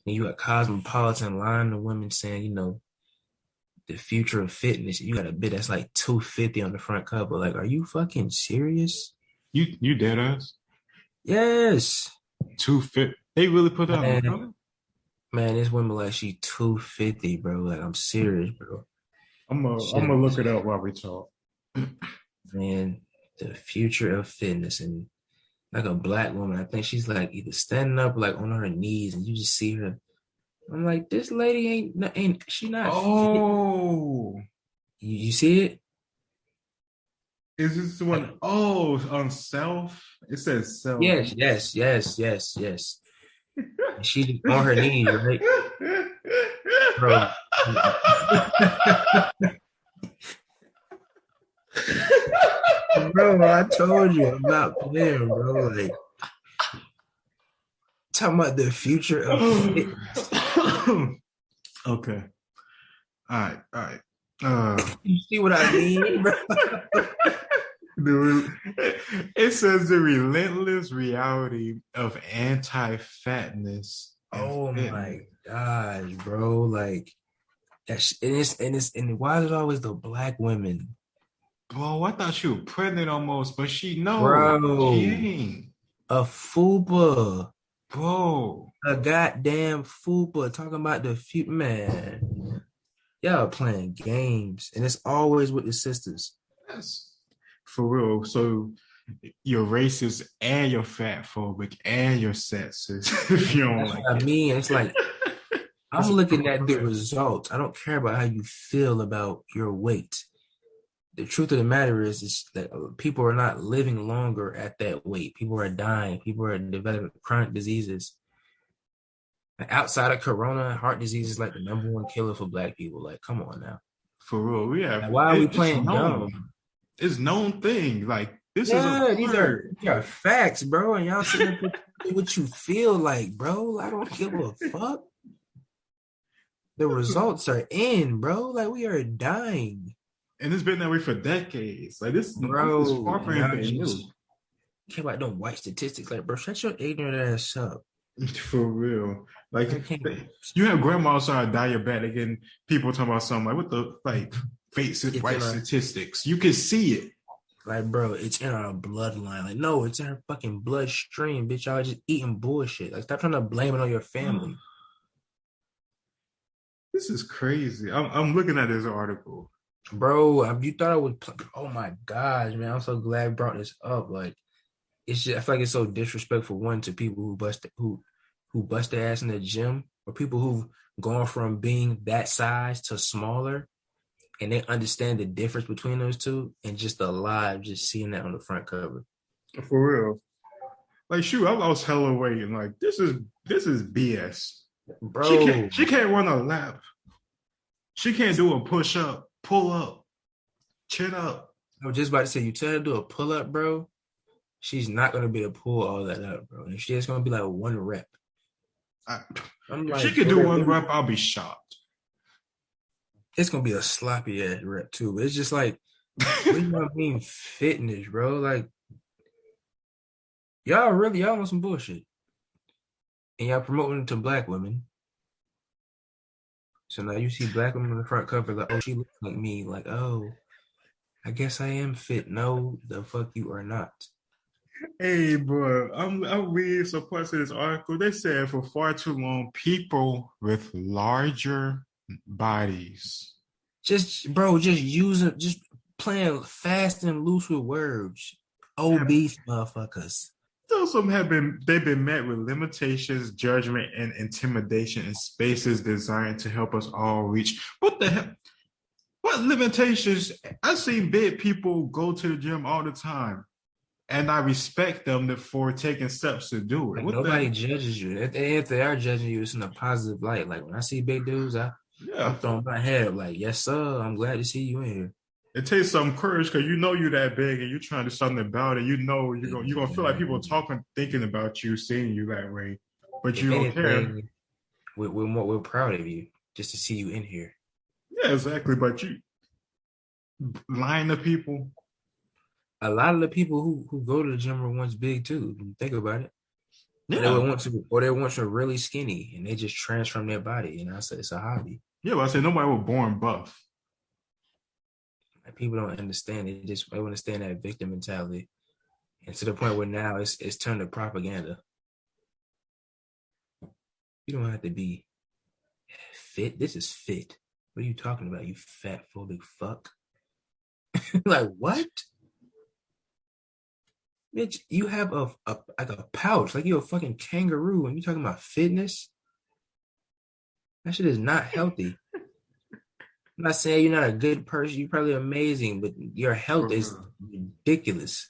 And you got Cosmopolitan lying to women saying, the future of fitness. You got a bit that's like 250 on the front cover. Like, are you fucking serious? You dead ass. Yes. 250. They really put that on the Man, cover? man, this woman like she 250, bro. Like, I'm serious, bro. I'm Shit, gonna look it up while we talk. man, the future of fitness and like a black woman. I think she's like either standing up or like on her knees, and you just see her. I'm like, this lady ain't she not fit? Oh, You see it? is this the Like, one? Oh, on self. It says self. yes, yes, yes, yes, yes. And she on her knees, right, bro? Bro, I told you I'm not playing, bro. Like talking about the future of fitness. Okay. All right. All right. You see what I mean, bro? It says the relentless reality of anti-fatness and Oh fitness. my gosh, bro. Like that's and why is it always the black women? Bro, I thought she was pregnant almost, but she Bro, ain't. a fupa. Bro, A goddamn fupa talking about the future, man. Y'all playing games, and it's always with the sisters. that's for real. So you're racist and you're fat phobic and you're sexist if you don't That's like what I it. mean. It's like I'm It's looking at the results. I don't care about how you feel about your weight. The truth of the matter is that people are not living longer at that weight. People are dying. People are developing chronic diseases. Like, outside of corona, heart disease is like the number one killer for black people. Like, come on now. for real. We have Like, why are we it's playing known. dumb? It's known thing. Like this is Yeah, absurd. these are facts, bro. And y'all sitting there what you feel like, bro. I don't give a fuck. The results are in, bro. Like we are dying, And it's been that way for decades. Like this is bro. far from And y'all anything just new. care about them white statistics. Like, bro, shut your ignorant ass up. For real. Like I can't. you have grandma outside diabetic and people talking about something like what the like fake It's white in our statistics. You can see it. like, bro. It's in our bloodline. Like, no, it's in our fucking bloodstream, bitch. Y'all just eating bullshit. Like, stop trying to blame it on your family, This is crazy. I'm looking at this article. bro. You thought I would? Oh my gosh, man. I'm so glad you brought this up. Like, it's just I feel like it's so disrespectful one to people who bust their ass in the gym or people who've gone from being that size to smaller and they understand the difference between those two and just alive just seeing that on the front cover. For real. Like shoot, I lost hella weight and like this is BS. Bro, She can't run a lap. She can't do a push up, pull up, chin up. I was just about to say you tell her to do a pull up, bro. She's not gonna be able to pull all that up, bro. And she's gonna be like one rep. I, I'm if she like, could bro, do one rep, I'll be shocked. it's gonna be a sloppy ass rep too. But it's just like, what do you mean fitness, bro? Like y'all on some bullshit. And y'all promoting it to black women. So now you see black women on the front cover, like, oh, she looks like me. Like, oh, I guess I am fit. No, the fuck you are not. Hey, bro, I'm reading some parts of this article. They said for far too long, people with larger bodies. Just using, just playing fast and loose with words. Obese motherfuckers. Some have been they've been met with limitations, judgment, and intimidation in spaces designed to help us all reach. What the hell? What limitations? I see big people go to the gym all the time, and I respect them for taking steps to do it. Like What the? nobody judges you. If they are judging you, it's in a positive light. Like when I see big dudes, I'm Yeah, throwing my head up like, yes, sir. I'm glad to see you in it takes some courage because you know you're that big and you're trying to do something about it. You know you're gonna feel like people here. talking, thinking about you, seeing you that way, but If you don't care. anything, we're proud of you just to see you in here. Yeah, exactly. But you lying to people. A lot of the people who go to the gym are once big too. Think about it. Yeah. Or they once were really skinny and they just transform their body. And I said it's a hobby. Yeah, but I said nobody was born buff. Like people don't understand. They understand that victim mentality. And to the point where now it's turned to propaganda. You don't have to be fit. This is fit. What are you talking about, you fat phobic fuck? Like what? Bitch, you have a like a pouch, like you're a fucking kangaroo, and you talking about fitness? That shit is not healthy. I'm not saying you're not a good person. You're probably amazing, but your health is ridiculous.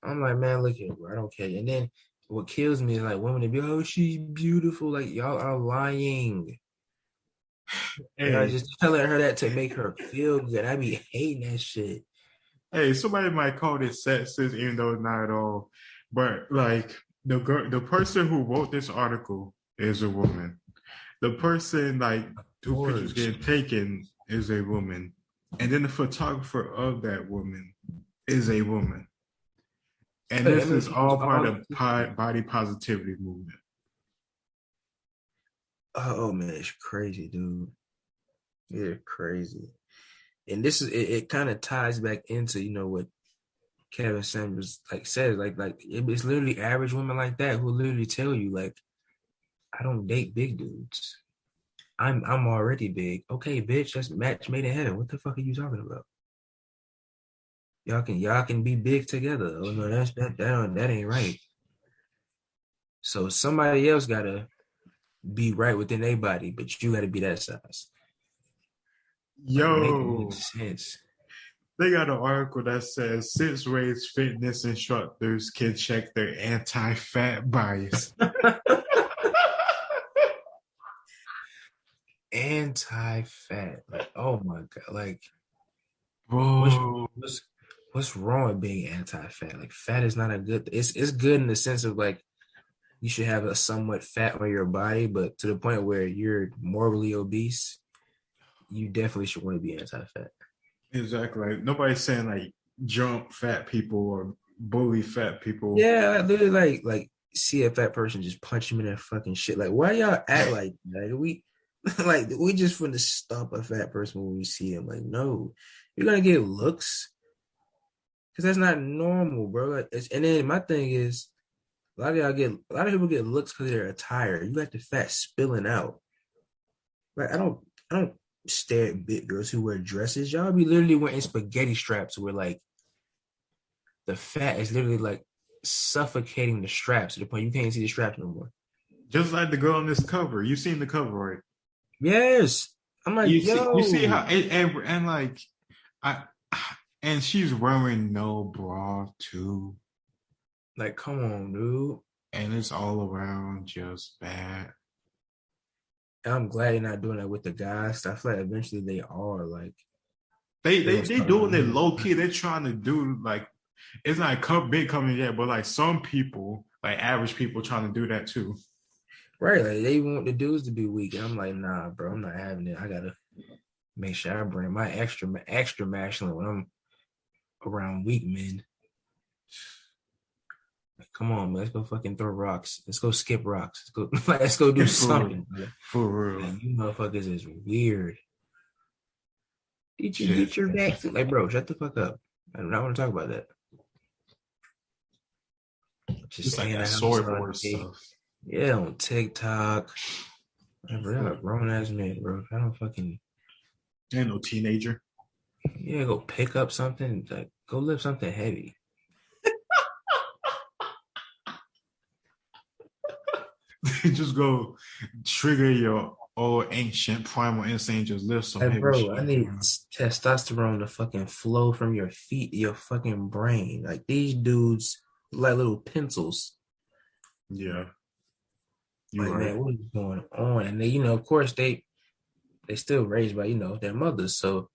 I'm like, man, look here, bro. I don't care. And then what kills me is like women to be, oh, she's beautiful. Like y'all are lying. Y'all Hey, just telling her that to make her feel good. I be hating that shit. hey, somebody might call this sexist, even though it's not at all. But like the person who wrote this article is a woman. The person like who pictures Words. getting taken is a woman, and then the photographer of that woman is a woman. And Hey, I this mean, is all part all, of body positivity movement. oh man, it's crazy, dude. You're crazy. And this is it kind of ties back into, what Kevin Samuels like says, like it's literally average women like that who literally tell you, like, I don't date big dudes. I'm already big. Okay, bitch, that's match made in heaven. What the fuck are you talking about? Y'all can be big together. Oh no, that ain't right. So somebody else gotta be right within their body, but you gotta be that size. Like make it make Yo, sense. they got an article that says 6 ways fitness instructors can check their anti-fat bias. Anti-fat. Like, oh my god. Like what's Bro, what's what's wrong with being anti-fat? Like fat is not a good it's good in the sense of like you should have a somewhat fat on your body, but to the point where you're morbidly obese, you definitely should want to be anti-fat. exactly. Like nobody's saying like jump fat people or bully fat people. Yeah, I literally like see a fat person just punch him in that fucking shit. Like, why y'all act like that? We like we just want to stop a fat person when we see him. Like, no, you're gonna get looks because that's not normal, bro. Like, and then my thing is, a lot of people get looks because of their attire. You got the fat spilling out. Like, I don't stare at big girls who wear dresses. Y'all be literally wearing spaghetti straps where like the fat is literally like suffocating the straps to the point you can't see the straps no more. Just like the girl on this cover. You seen the cover, right? Yes. I'm like, You see how yo, and like I and she's wearing no bra too. like, come on, dude. And it's all around just bad. And I'm glad they're not doing that with the guys. I feel like eventually they are like They they're they gonna they start doing it running. low key. They're trying to do like it's not big coming yet, but like some people, like average people, trying to do that too. Right, like they want the dudes to be weak, and I'm like, nah, bro, I'm not having it. I gotta make sure I bring my extra masculine when I'm around weak men. Like, come on, man, let's go fucking throw rocks. Let's go skip rocks. Let's go, let's go do For real. something, bro. For real. Like you motherfuckers is weird. Did you Shit. get your vaccine? Like, bro, shut the fuck up. I do not want to talk about that. Just Just stay like in the that house soy all boy day. stuff. Yeah, on TikTok. Like, bro, y'all a grown ass man, bro. I don't fucking Ain't no teenager. yeah, go pick up something. Like, go lift something heavy. Just go trigger your old ancient primal instinct. Just lift some Like, heavy bro, I shit. need testosterone to fucking flow from your feet, your fucking brain. Like these dudes, like little pencils. Yeah, you Like, right. man, what is going on? And they, of course, they still raised by their mothers, so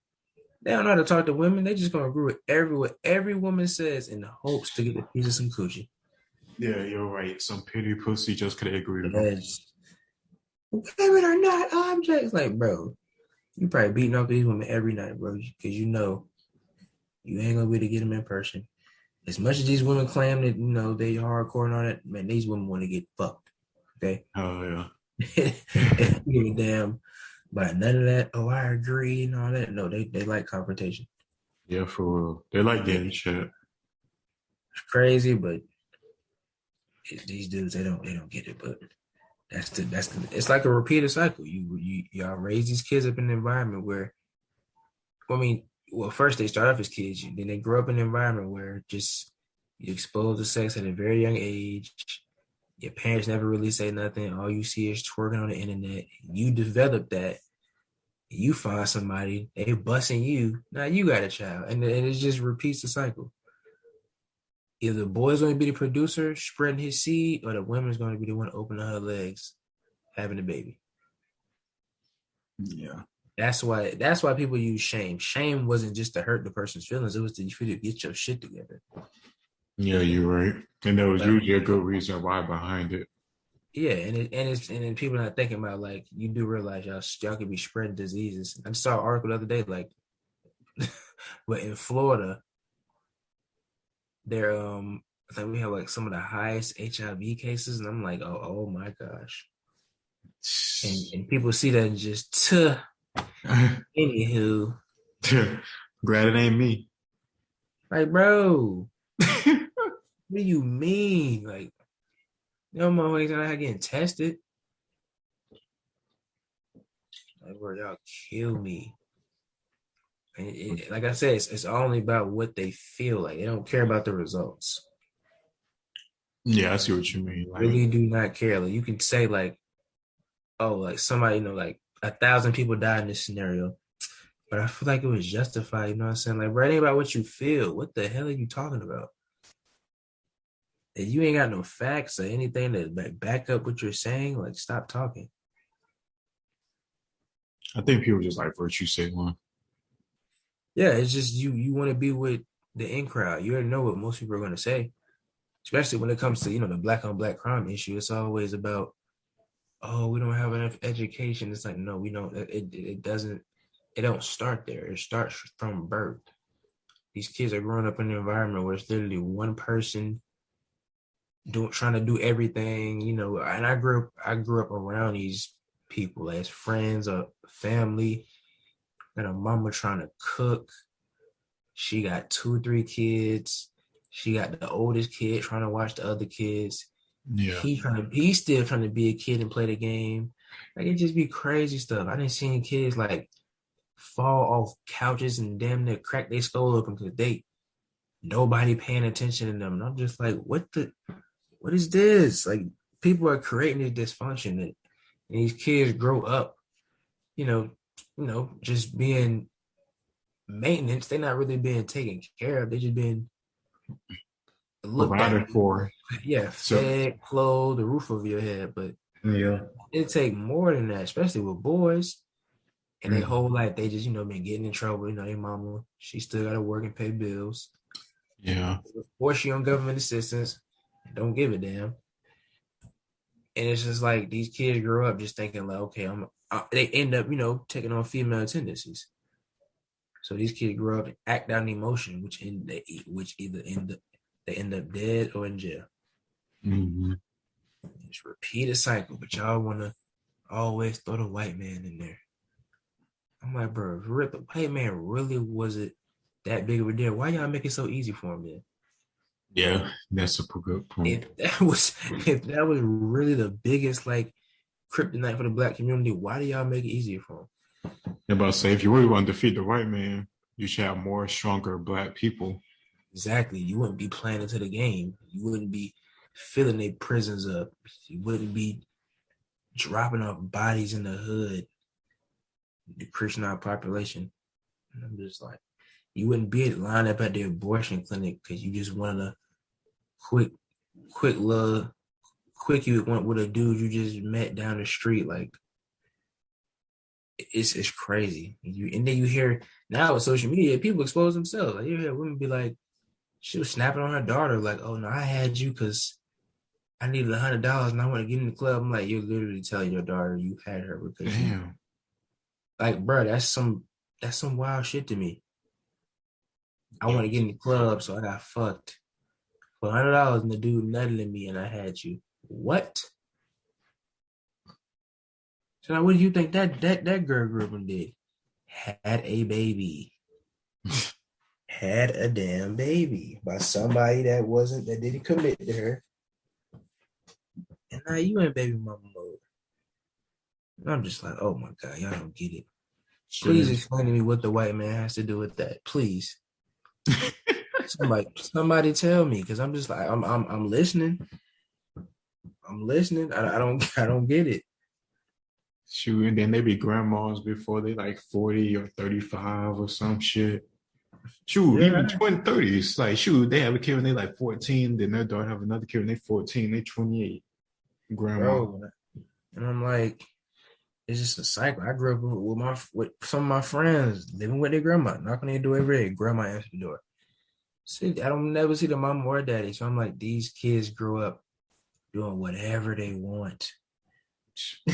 they don't know how to talk to women. They just gonna agree with what every woman says in hopes to get a piece of some coochie. Yeah, you're right. Some pity pussy just could agree with them. Yes. Women are not objects. Like, bro, you probably beating up these women every night, bro, because you know you ain't gonna be able to get them in person. As much as these women claim that they hardcore and all that, man, these women want to get fucked. Okay, Oh yeah. they don't give a damn about none of that. Oh, I agree and all that. No, they like confrontation. Yeah, for real. They like It- getting it's shit. crazy, but these dudes they don't get it. But that's the it's like a repeated cycle. Y'all raise these kids up in an environment where, I mean, well, first they start off as kids, then they grow up in an environment where just you exposed to sex at a very young age. Your parents never really say nothing. All you see is twerking on the internet. You develop that. You find somebody, they busting you. Now you got a child, and it just repeats the cycle. Either the boy's going to be the producer spreading his seed, or the woman's going to be the one opening her legs, having a baby. Yeah. That's why people use shame. Shame wasn't just to hurt the person's feelings; it was to you to get your shit together. Yeah, you're right. And there was But usually a good reason why behind it. yeah, and then people not thinking about, like, you do realize y'all could be spreading diseases. I just saw an article the other day, like, but in Florida, they're I think we have like some of the highest HIV cases, and I'm like, oh my gosh. And people see that and just anywho, Glad it ain't me. like, bro, what do you mean? Like, motherfuckers not getting tested. Like, bro, y'all kill me. And like I said, it's only about what they feel like. They don't care about the results. Yeah, I see what you mean. Like, Really do not care. Like, you can say, like, oh, like somebody, like 1,000 people died in this scenario, but I feel like it was justified. You know what I'm saying? Like, bro, it ain't about what you feel. What the hell are you talking about? If you ain't got no facts or anything to back up what you're saying, like, stop talking. I think people just like virtue signaling. Yeah, it's just you want to be with the in crowd. You already know what most people are going to say, especially when it comes to the black on black crime issue. It's always about, oh, we don't have enough education. It's like, no, we don't. It doesn't. It don't start there. It starts from birth. These kids are growing up in an environment where it's literally one person trying to do everything. And I grew up around these people as friends or family. And a mama trying to cook. She got 2, 3 kids. She got the oldest kid trying to watch the other kids. Yeah. He's still trying to be a kid and play the game. Like, it just be crazy stuff. I didn't see kids like fall off couches and damn near crack their skull open because nobody paying attention to them. And I'm just like, what is this? Like, people are creating this dysfunction, and these kids grow up, you know, just being maintenance. They're not really being taken care of. They're just being looked at. Provided for. Yeah, So, fed, clothed, the roof over your head. But yeah. it take more than that, especially with boys. And their whole Mhm. life, they just, been getting in trouble. Their mama, she still got to work and pay bills. Yeah. Or she on government assistance. Don't give a damn. And it's just like these kids grow up just thinking like, okay, they end up, taking on female tendencies. So these kids grow up and act out an emotion, which either they end up dead or in jail. Hmm. It's repeated cycle, but y'all want to always throw the white man in there. I'm like, bro, if the white man really wasn't that big of a deal, why y'all make it so easy for him then? Yeah, that's a good point. If that was really the biggest, like, kryptonite for the black community, why do y'all make it easier for him? I'm about to say, if you really want to defeat the white man, you should have more stronger black people. Exactly. You wouldn't be playing into the game. You wouldn't be filling their prisons up. You wouldn't be dropping off bodies in the hood, decreasing our population. And I'm just like, you wouldn't be lined up at the abortion clinic because you just wanted a quick, quick love, quick you went with a dude you just met down the street. Like, it's crazy. And then you hear now with social media, people expose themselves. Like, you hear women be like, she was snapping on her daughter, like, "Oh no, I had you because I needed $100 and I want to get in the club." I'm like, you're literally telling your daughter you had her because you, Damn. like, bro, that's some wild shit to me. I Yeah. want to get in the club, so I got fucked. for $100 and the dude nutted at me and I had you. What? So now what do you think that girl grew up and did? Had a baby. Had a damn baby by somebody that didn't commit to her. And now you in baby mama mode. And I'm just like, oh my God, y'all don't get it. Please Shit. explain to me what the white man has to do with that. Please. Somebody tell me, because I'm just like, I'm listening. I'm listening. I don't get it. Shoot, and then they be grandmas before they like 40 or 35 or some shit. Shoot, even Yeah, 20, 30s. Like, shoot, they have a kid when they like 14, then their daughter have another kid when they 14, they 28. Grandma. bro. And I'm like, it's just a cycle. I grew up with some of my friends living with their grandma, knocking on their door every day. Grandma answered the door. See, I don't never see the mom or daddy. So I'm like, these kids grow up doing whatever they want.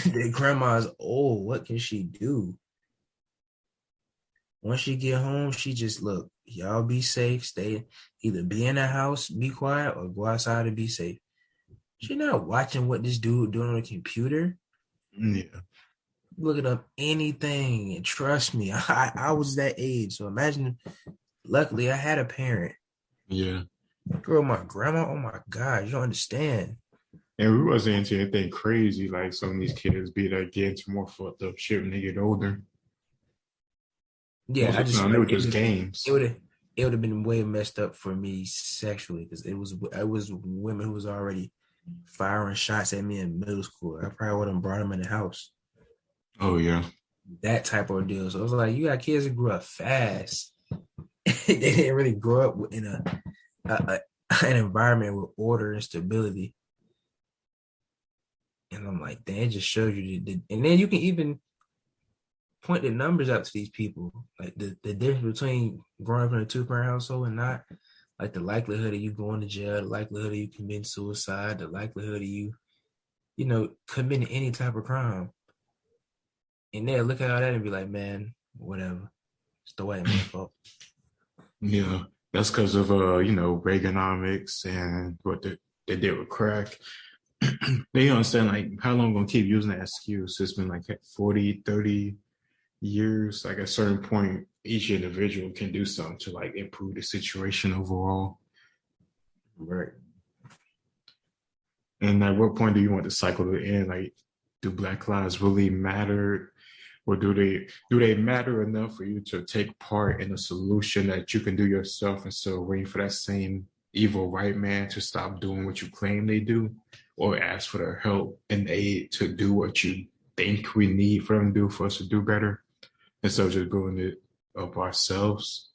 Their grandma's old. What can she do? Once she get home, she just look, y'all be safe. Stay either be in the house, be quiet, or go outside and be safe. She not watching what this dude doing on the computer. Yeah. Looking up anything, and trust me, I was that age. So imagine. Luckily, I had a parent. Yeah. Girl, my grandma. Oh my God, you don't understand. And we wasn't into anything crazy like some of these kids be that get into more fucked up shit when they get older. Yeah, Most I of the just feel time they like were just it games. would have it would have been way messed up for me sexually because it was women who was already firing shots at me in middle school. I probably would have brought them in the house. Oh yeah. That type of deal. So it was like you got kids that grew up fast. They didn't really grow up in a an environment with order and stability. And I'm like, damn, it just shows you and then you can even point the numbers out to these people. Like the difference between growing up in a two-parent household and not, like the likelihood of you going to jail, the likelihood of you committing suicide, the likelihood of you committing any type of crime. And they'll look at all that and be like, man, whatever. It's the white man's fault. Yeah. That's because of Reaganomics and what they did with crack. They understand like how long gonna keep using that excuse. It's been like 40, 30 years. Like at a certain point, each individual can do something to like improve the situation overall. Right. And at what point do you want the cycle to end? Like, do Black lives really matter? Or do they matter enough for you to take part in a solution that you can do yourself instead of waiting for that same evil white man to stop doing what you claim they do, or ask for their help and aid to do what you think we need for them to do for us to do better instead of just doing it up ourselves?